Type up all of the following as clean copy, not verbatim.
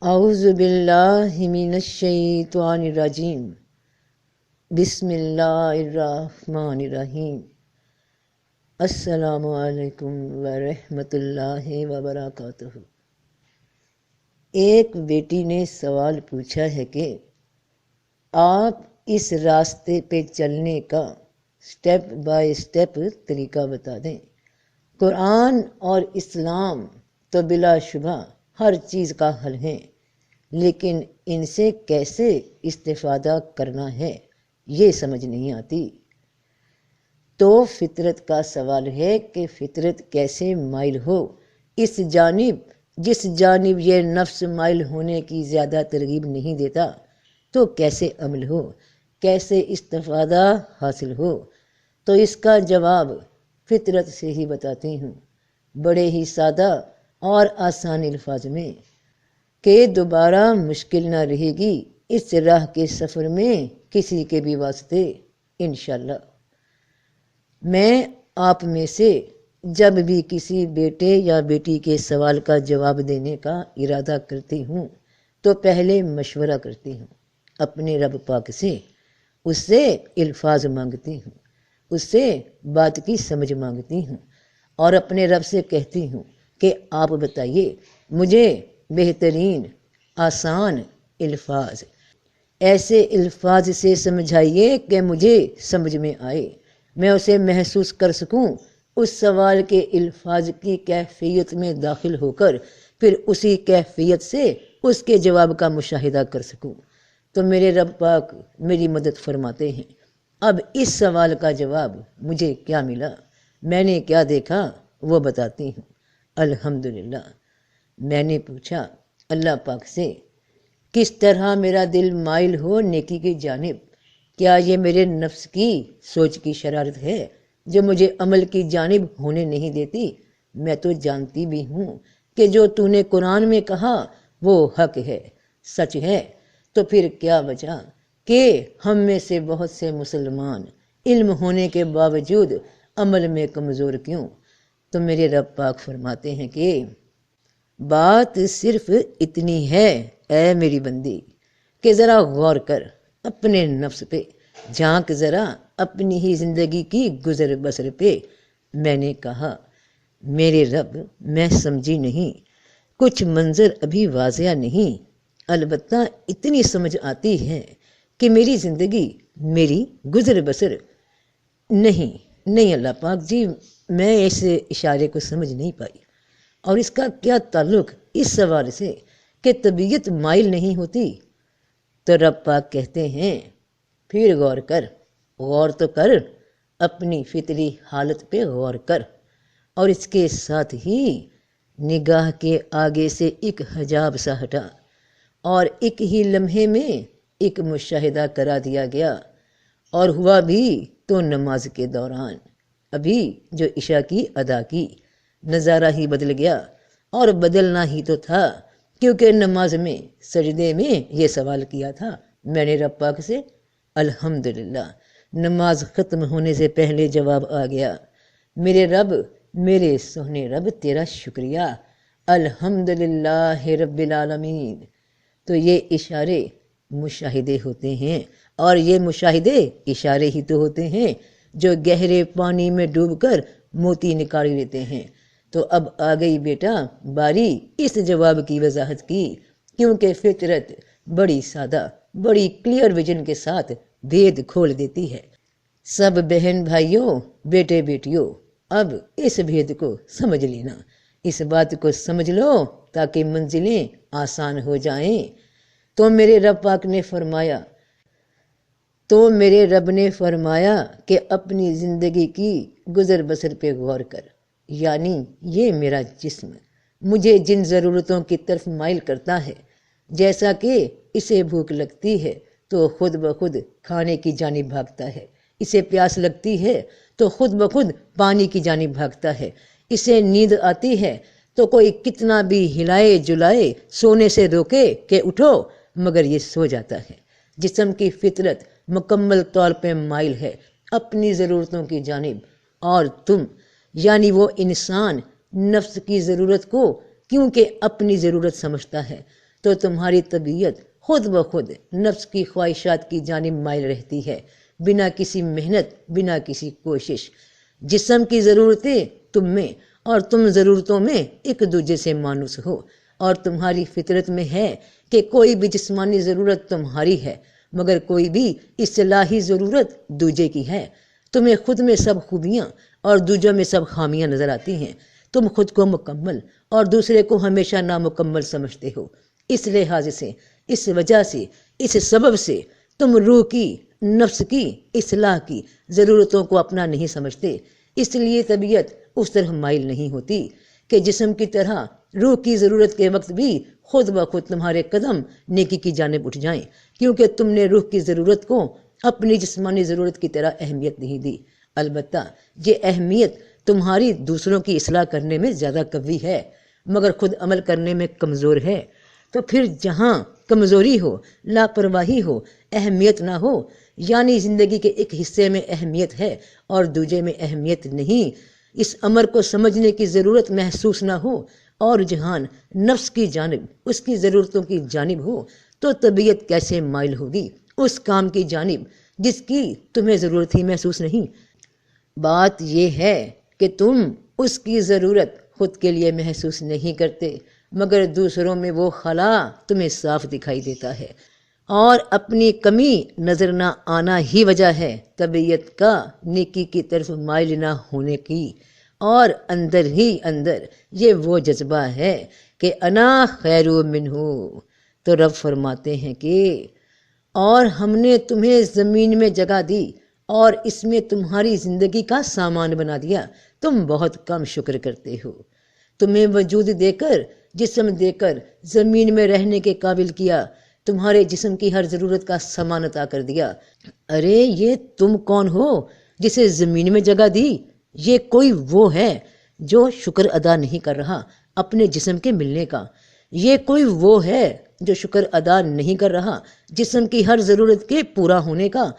اعوذ باللہ من الشیطان الرجیم بسم اللہ الرحمن الرحیم السلام علیکم ورحمۃ اللہ وبرکاتہ۔ ایک بیٹی نے سوال پوچھا ہے کہ آپ اس راستے پہ چلنے کا سٹیپ بائی سٹیپ طریقہ بتا دیں۔ قرآن اور اسلام تو بلا شبہ ہر چیز کا حل ہے، لیکن ان سے کیسے استفادہ کرنا ہے یہ سمجھ نہیں آتی۔ تو فطرت کا سوال ہے کہ فطرت کیسے مائل ہو اس جانب جس جانب یہ نفس مائل ہونے کی زیادہ ترغیب نہیں دیتا، تو کیسے عمل ہو، کیسے استفادہ حاصل ہو؟ تو اس کا جواب فطرت سے ہی بتاتی ہوں، بڑے ہی سادہ اور آسان الفاظ میں، کہ دوبارہ مشکل نہ رہے گی اس راہ کے سفر میں کسی کے بھی واسطے انشاءاللہ۔ میں آپ میں سے جب بھی کسی بیٹے یا بیٹی کے سوال کا جواب دینے کا ارادہ کرتی ہوں تو پہلے مشورہ کرتی ہوں اپنے رب پاک سے، اس سے الفاظ مانگتی ہوں، اس سے بات کی سمجھ مانگتی ہوں، اور اپنے رب سے کہتی ہوں کہ آپ بتائیے مجھے بہترین آسان الفاظ، ایسے الفاظ سے سمجھائیے کہ مجھے سمجھ میں آئے، میں اسے محسوس کر سکوں، اس سوال کے الفاظ کی کیفیت میں داخل ہو کر پھر اسی کیفیت سے اس کے جواب کا مشاہدہ کر سکوں۔ تو میرے رب پاک میری مدد فرماتے ہیں۔ اب اس سوال کا جواب مجھے کیا ملا، میں نے کیا دیکھا، وہ بتاتی ہوں۔ الحمدللہ، میں نے پوچھا اللہ پاک سے کس طرح میرا دل مائل ہو نیکی کی جانب۔ کیا یہ میرے نفس کی سوچ کی شرارت ہے جو مجھے عمل کی جانب ہونے نہیں دیتی؟ میں تو جانتی بھی ہوں کہ جو تو نے قرآن میں کہا وہ حق ہے، سچ ہے، تو پھر کیا وجہ کہ ہم میں سے بہت سے مسلمان علم ہونے کے باوجود عمل میں کمزور کیوں؟ تو میرے رب پاک فرماتے ہیں کہ بات صرف اتنی ہے اے میری بندی کہ ذرا غور کر اپنے نفس پہ، جھانک ذرا اپنی ہی زندگی کی گزر بسر پہ۔ میں نے کہا میرے رب میں سمجھی نہیں، کچھ منظر ابھی واضح نہیں، البتہ اتنی سمجھ آتی ہے کہ میری زندگی، میری گزر بسر نہیں اللہ پاک جی، میں اس اشارے کو سمجھ نہیں پائی، اور اس کا کیا تعلق اس سوال سے کہ طبیعت مائل نہیں ہوتی؟ تو رب پاک کہتے ہیں پھر غور کر، غور تو کر، اپنی فطری حالت پہ غور کر، اور اس کے ساتھ ہی نگاہ کے آگے سے ایک حجاب سا ہٹا، اور ایک ہی لمحے میں ایک مشاہدہ کرا دیا گیا، اور ہوا بھی تو نماز کے دوران، ابھی جو عشاء کی ادا کی، نظارہ ہی بدل گیا، اور بدلنا ہی تو تھا کیونکہ نماز میں سجدے میں یہ سوال کیا تھا میں نے رب پاک سے۔ الحمدللہ، نماز ختم ہونے سے پہلے جواب آ گیا، میرے رب، میرے سونے رب تیرا شکریہ، الحمدللہ رب العالمین۔ تو یہ اشارے مشاہدے ہوتے ہیں، اور یہ مشاہدے اشارے ہی تو ہوتے ہیں جو گہرے پانی میں ڈوب کر موتی نکال لیتے ہیں۔ تو اب آ گئی بیٹا باری اس جواب کی وضاحت کی، کیونکہ فطرت بڑی سادہ، بڑی کلیئر ویژن کے ساتھ بھید کھول دیتی ہے۔ سب بہن بھائیوں، بیٹے بیٹیوں، اب اس بھید کو سمجھ لینا، اس بات کو سمجھ لو تاکہ منزلیں آسان ہو جائیں۔ تو میرے رب نے فرمایا کہ اپنی زندگی کی گزر بسر پہ غور کر، یعنی یہ میرا جسم مجھے جن ضرورتوں کی طرف مائل کرتا ہے، جیسا کہ اسے بھوک لگتی ہے تو خود بخود کھانے کی جانب بھاگتا ہے، اسے پیاس لگتی ہے تو خود بخود پانی کی جانب بھاگتا ہے، اسے نیند آتی ہے تو کوئی کتنا بھی ہلائے جلائے، سونے سے روکے کہ اٹھو، مگر یہ سو جاتا ہے۔ جسم کی فطرت مکمل طور پہ مائل ہے اپنی ضرورتوں کی جانب، اور تم یعنی وہ انسان نفس کی ضرورت کو کیونکہ اپنی ضرورت سمجھتا ہے تو تمہاری طبیعت خود بخود نفس کی خواہشات کی جانب مائل رہتی ہے، بنا کسی محنت، بنا کسی کوشش۔ جسم کی ضرورتیں تم میں اور تم ضرورتوں میں ایک دوسرے سے مانوس ہو، اور تمہاری فطرت میں ہے کہ کوئی بھی جسمانی ضرورت تمہاری ہے مگر کوئی بھی اصلاحی ضرورت دوجے کی ہے۔ تمہیں خود میں سب خوبیاں اور دوجوں میں سب خامیاں نظر آتی ہیں۔ تم خود کو مکمل اور دوسرے کو ہمیشہ نامکمل سمجھتے ہو۔ اس لحاظ سے، اس وجہ سے، اس سبب سے تم روح کی، نفس کی اصلاح کی ضرورتوں کو اپنا نہیں سمجھتے۔ اس لیے طبیعت اس طرح مائل نہیں ہوتی کہ جسم کی طرح روح کی ضرورت کے وقت بھی خود بخود تمہارے قدم نیکی کی جانب اٹھ جائیں، کیونکہ تم نے روح کی ضرورت کو اپنی جسمانی ضرورت کی طرح اہمیت نہیں دی۔ البتہ یہ اہمیت تمہاری دوسروں کی اصلاح کرنے میں زیادہ قوی ہے، مگر خود عمل کرنے میں کمزور ہے۔ تو پھر جہاں کمزوری ہو، لاپرواہی ہو، اہمیت نہ ہو، یعنی زندگی کے ایک حصے میں اہمیت ہے اور دوسرے میں اہمیت نہیں، اس امر کو سمجھنے کی ضرورت محسوس نہ ہو، اور جہان نفس کی جانب، اس کی ضرورتوں کی جانب ہو، تو طبیعت کیسے مائل ہوگی اس کام کی جانب جس کی تمہیں ضرورت ہی محسوس نہیں؟ بات یہ ہے کہ تم اس کی ضرورت خود کے لیے محسوس نہیں کرتے، مگر دوسروں میں وہ خلا تمہیں صاف دکھائی دیتا ہے، اور اپنی کمی نظر نہ آنا ہی وجہ ہے طبیعت کا نیکی کی طرف مائل نہ ہونے کی۔ اور اندر ہی اندر یہ وہ جذبہ ہے کہ انا خیر منہ۔ تو رب فرماتے ہیں کہ اور ہم نے تمہیں زمین میں جگہ دی اور اس میں تمہاری زندگی کا سامان بنا دیا، تم بہت کم شکر کرتے ہو۔ تمہیں وجود دے کر، جسم دے کر زمین میں رہنے کے قابل کیا، تمہارے جسم کی ہر ضرورت کا سامان عطا کر دیا۔ ارے یہ تم کون ہو جسے زمین میں جگہ دی؟ یہ کوئی وہ ہے جو شکر ادا نہیں کر رہا اپنے جسم کے ملنے کا۔ یہ کوئی وہ ہے جو شکر ادا نہیں کر رہا جسم کی ہر ضرورت کے پورا ہونے کا۔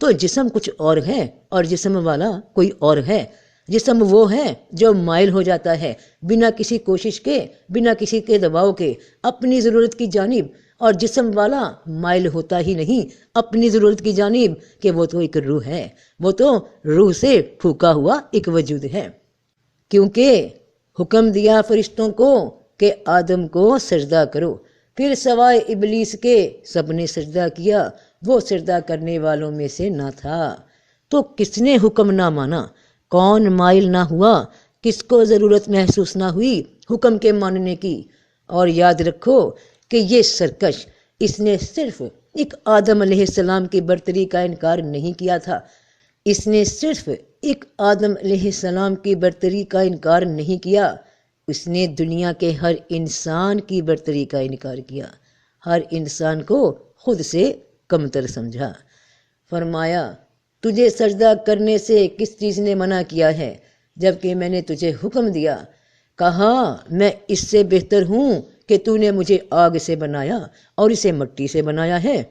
تو جسم کچھ اور ہے اور جسم والا کوئی اور ہے۔ جسم وہ ہے جو مائل ہو جاتا ہے بنا کسی کوشش کے، بنا کسی کے دباؤ کے اپنی ضرورت کی جانب، اور جسم والا مائل ہوتا ہی نہیں اپنی ضرورت کی جانب کہ وہ تو ایک روح ہے، وہ تو روح سے پھونکا ہوا ایک وجود ہے۔ کیونکہ حکم دیا فرشتوں کو کہ آدم کو سجدہ کرو، پھر سوائے ابلیس کے سب نے سجدہ کیا، وہ سجدہ کرنے والوں میں سے نہ تھا۔ تو کس نے حکم نہ مانا؟ کون مائل نہ ہوا؟ کس کو ضرورت محسوس نہ ہوئی حکم کے ماننے کی؟ اور یاد رکھو کہ یہ سرکش، اس نے صرف ایک آدم علیہ السلام کی برتری کا انکار نہیں کیا تھا، اس نے صرف ایک آدم علیہ السلام کی برتری کا انکار نہیں کیا، اس نے دنیا کے ہر انسان کی برتری کا انکار کیا، ہر انسان کو خود سے کمتر سمجھا۔ فرمایا تجھے سجدہ کرنے سے کس چیز نے منع کیا ہے جبکہ میں نے تجھے حکم دیا؟ کہا میں اس سے بہتر ہوں کہ تو نے مجھے آگ سے بنایا اور اسے مٹی سے بنایا ہے۔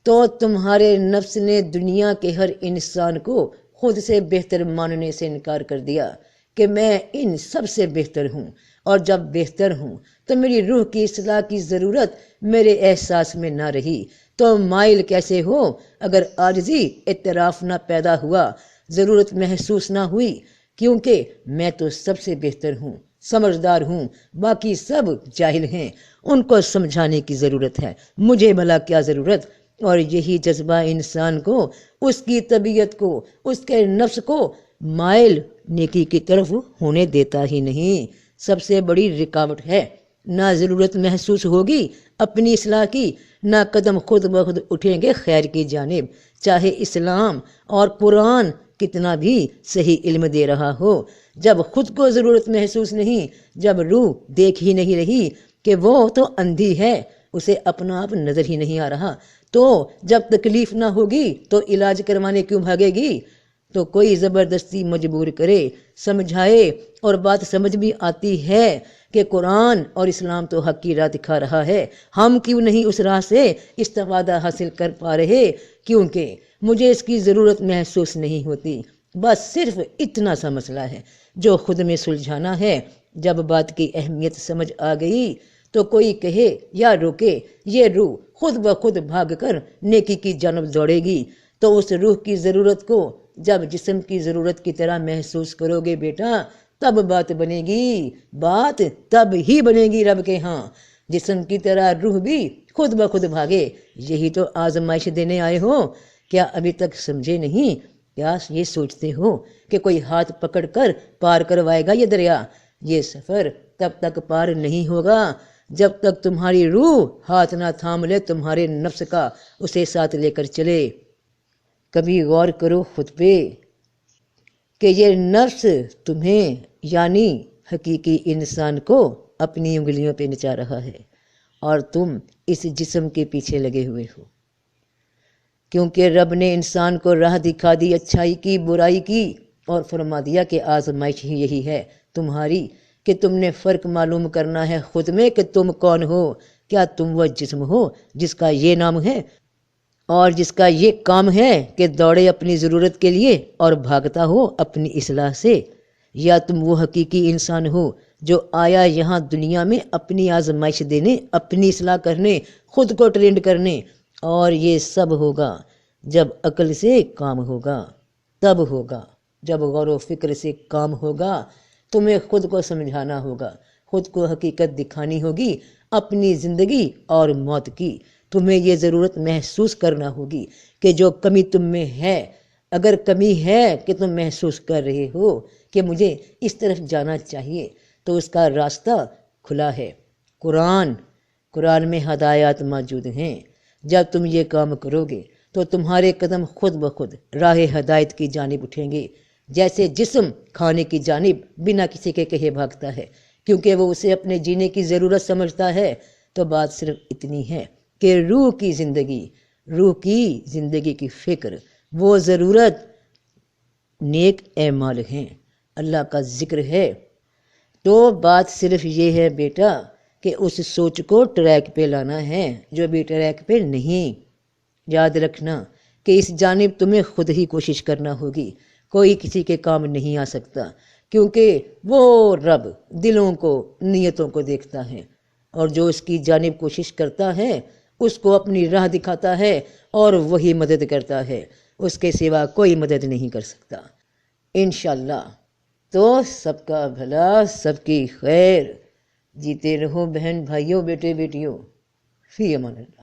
تو تمہارے نفس نے دنیا کے ہر انسان کو خود سے بہتر ماننے سے انکار کر دیا کہ میں ان سب سے بہتر ہوں، اور جب بہتر ہوں تو میری روح کی اصلاح کی ضرورت میرے احساس میں نہ رہی، تو مائل کیسے ہو اگر عاجزی اعتراف نہ پیدا ہوا، ضرورت محسوس نہ ہوئی؟ کیونکہ میں تو سب سے بہتر ہوں، سمجھدار ہوں، باقی سب جاہل ہیں، ان کو سمجھانے کی ضرورت ہے، مجھے بھلا کیا ضرورت؟ اور یہی جذبہ انسان کو، اس کی طبیعت کو، اس کے نفس کو مائل نیکی کی طرف ہونے دیتا ہی نہیں۔ سب سے بڑی رکاوٹ ہے، نہ ضرورت محسوس ہوگی اپنی اصلاح کی، نہ قدم خود بخود اٹھیں گے خیر کی جانب، چاہے اسلام اور قرآن کتنا بھی صحیح علم دے رہا ہو۔ جب خود کو ضرورت محسوس نہیں، جب روح دیکھ ہی نہیں رہی کہ وہ تو اندھی ہے، اسے اپنا آپ نظر ہی نہیں آ رہا، تو جب تکلیف نہ ہوگی تو علاج کروانے کیوں بھاگے گی؟ تو کوئی زبردستی مجبور کرے، سمجھائے، اور بات سمجھ بھی آتی ہے کہ قرآن اور اسلام تو حق کی راہ دکھا رہا ہے، ہم کیوں نہیں اس راہ سے استفادہ حاصل کر پا رہے؟ کیونکہ مجھے اس کی ضرورت محسوس نہیں ہوتی۔ بس صرف اتنا سا مسئلہ ہے جو خود میں سلجھانا ہے۔ جب بات کی اہمیت سمجھ آ گئی تو تو کوئی کہے یا روکے، یہ روح خود بخود بھاگ کر نیکی کی جانب دوڑے گی۔ تو اس روح کی ضرورت کو جب جسم کی ضرورت کی طرح محسوس کرو گے بیٹا، تب بات بنے گی، بات تب ہی بنے گی رب کے ہاں۔ جسم کی طرح روح بھی خود بخود بھاگے، یہی تو آزمائش دینے آئے ہو۔ کیا ابھی تک سمجھے نہیں؟ کیا یہ سوچتے ہو کہ کوئی ہاتھ پکڑ کر پار کروائے گا یہ دریا؟ یہ سفر تب تک پار نہیں ہوگا جب تک تمہاری روح ہاتھ نہ تھام لے تمہارے نفس کا، اسے ساتھ لے کر چلے۔ کبھی غور کرو خود پہ کہ یہ نفس تمہیں یعنی حقیقی انسان کو اپنی انگلیوں پہ نچا رہا ہے، اور تم اس جسم کے پیچھے لگے ہوئے ہو، کیونکہ رب نے انسان کو راہ دکھا دی اچھائی کی برائی کی، اور فرما دیا کہ آزمائش ہی یہی ہے تمہاری کہ تم نے فرق معلوم کرنا ہے خود میں کہ تم کون ہو۔ کیا تم وہ جسم ہو جس کا یہ نام ہے اور جس کا یہ کام ہے کہ دوڑے اپنی ضرورت کے لیے اور بھاگتا ہو اپنی اصلاح سے؟ یا تم وہ حقیقی انسان ہو جو آیا یہاں دنیا میں اپنی آزمائش دینے، اپنی اصلاح کرنے، خود کو ٹرینڈ کرنے؟ اور یہ سب ہوگا جب عقل سے کام ہوگا، تب ہوگا جب غور و فکر سے کام ہوگا۔ تمہیں خود کو سمجھانا ہوگا، خود کو حقیقت دکھانی ہوگی اپنی زندگی اور موت کی۔ تمہیں یہ ضرورت محسوس کرنا ہوگی کہ جو کمی تم میں ہے، اگر کمی ہے کہ تم محسوس کر رہے ہو کہ مجھے اس طرف جانا چاہیے، تو اس کا راستہ کھلا ہے۔ قرآن میں ہدایات موجود ہیں۔ جب تم یہ کام کرو گے تو تمہارے قدم خود بخود راہ ہدایت کی جانب اٹھیں گے، جیسے جسم کھانے کی جانب بنا کسی کے کہے بھاگتا ہے، کیونکہ وہ اسے اپنے جینے کی ضرورت سمجھتا ہے۔ تو بات صرف اتنی ہے کہ روح کی زندگی کی فکر، وہ ضرورت نیک اعمال ہیں، اللہ کا ذکر ہے۔ تو بات صرف یہ ہے بیٹا کہ اس سوچ کو ٹریک پہ لانا ہے جو بھی ٹریک پہ نہیں۔ یاد رکھنا کہ اس جانب تمہیں خود ہی کوشش کرنا ہوگی، کوئی کسی کے کام نہیں آ سکتا، کیونکہ وہ رب دلوں کو، نیتوں کو دیکھتا ہے، اور جو اس کی جانب کوشش کرتا ہے اس کو اپنی راہ دکھاتا ہے اور وہی مدد کرتا ہے، اس کے سوا کوئی مدد نہیں کر سکتا۔ انشاءاللہ تو سب کا بھلا، سب کی خیر۔ جیتے رہو بہن بھائیوں، بیٹے بیٹیوں، فی امان اللہ۔